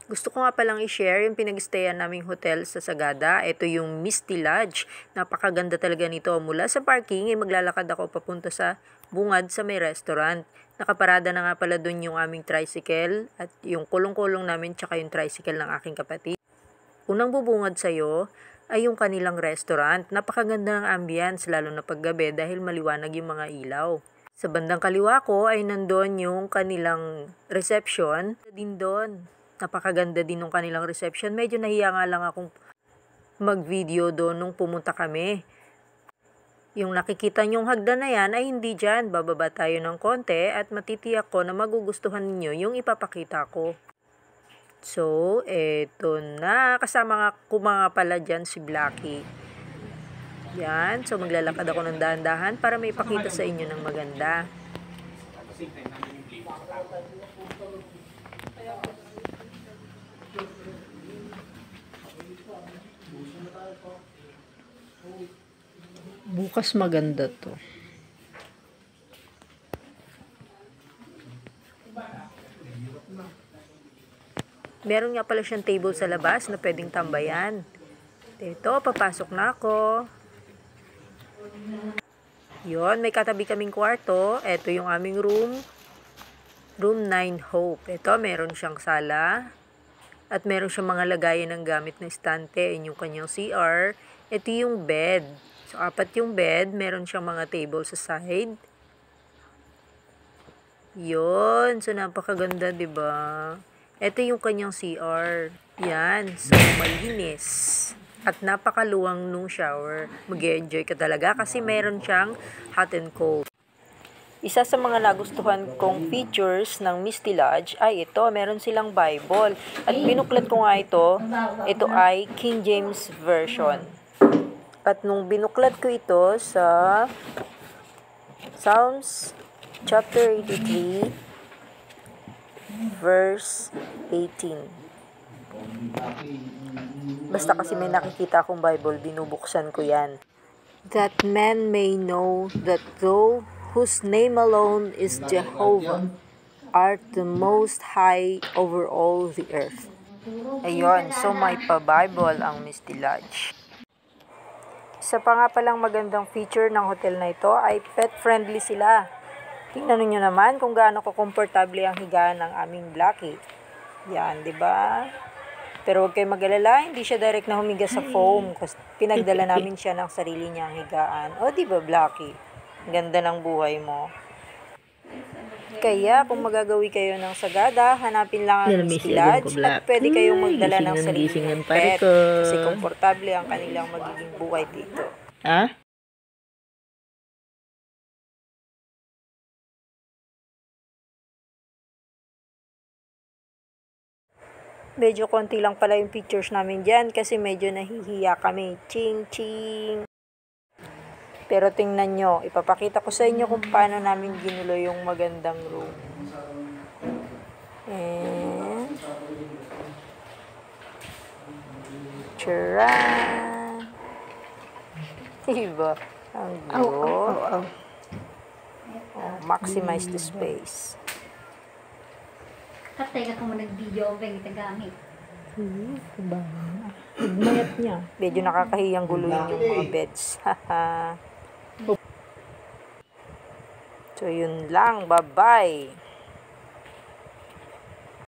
Gusto ko nga palang i-share yung pinag-stayan naming hotel sa Sagada. Ito yung Misty Lodge. Napakaganda talaga nito. Mula sa parking, maglalakad ako papunta sa bungad sa may restaurant. Nakaparada na nga pala dun yung aming tricycle at yung kulong-kulong namin tsaka yung tricycle ng aking kapatid. Unang bubungad sa'yo ay yung kanilang restaurant. Napakaganda ng ambience lalo na paggabi dahil maliwanag yung mga ilaw. Sa bandang kaliwa ko ay nandun yung kanilang reception. Din doon. Napakaganda din ng kanilang reception. Medyo nahiya nga lang akong mag-video doon nung pumunta kami. Yung nakikita nyong hagdan na yan ay hindi dyan. Bababa tayo ng konti at matitiyak ko na magugustuhan ninyo yung ipapakita ko. So, eto na. Kasama nga ko mga pala dyan si Blackie. Yan. So, maglalakad ako ng dahan-dahan para may pakita sa inyo ng maganda. Bukas maganda to. Meron nga pala siyang table sa labas na pwedeng tambayan. Ito, papasok na ako. Yon, may katabi kaming kwarto. Ito yung aming room. Room 9 Hope. Ito, meron siyang sala. At meron siyang mga lagayan ng gamit na estante. Yung kanyang CR. Ito yung bed. So, 4 yung bed. Meron siyang mga table sa side. Yun. So, napakaganda, diba? Ito yung kanyang CR. Yan. So, malinis. At napakaluwang nung shower. Mag-enjoy ka talaga kasi meron siyang hot and cold. Isa sa mga nagustuhan kong features ng Misty Lodge ay ito, meron silang Bible. At binuklat ko nga ito, ito ay King James Version. At nung binuklat ko ito sa Psalms chapter 83, verse 18. Basta kasi may nakikita akong Bible, binubuksan ko yan. That men may know that thou whose name alone is Jehovah, art the most high over all the earth. Ayun, so may pa-Bible ang Misty Lodge. Isa pa nga palang magandang feature ng hotel na ito ay pet-friendly sila. Tingnan niyo naman kung gaano komportable ang higaan ng aming Blackie. Yan, di ba? Pero huwag kayong mag-alala, hindi siya direct na humiga sa foam kasi pinagdala namin siya ng sarili niyang higaan. O, di ba, Blackie? Ganda ng buhay mo. Kaya, kung magagawi kayo ng Sagada, hanapin lang ang Misty Lodge at pwede kayong magdala ng sarili ng pet kasi komportable ang kanilang magiging buhay dito. Ah? Medyo konti lang pala yung pictures namin dyan kasi medyo nahihiya kami. Ching, ching. Pero tingnan nyo, ipapakita ko sa inyo kung paano namin ginulo yung magandang room. And, charan! Diba? Ang good. Maximize the space. Katay ka kung nag-video ang bang itagamit. Mayat niya. Medyo nakakahiyang guluhin yung mga beds. So, yun lang. Bye-bye!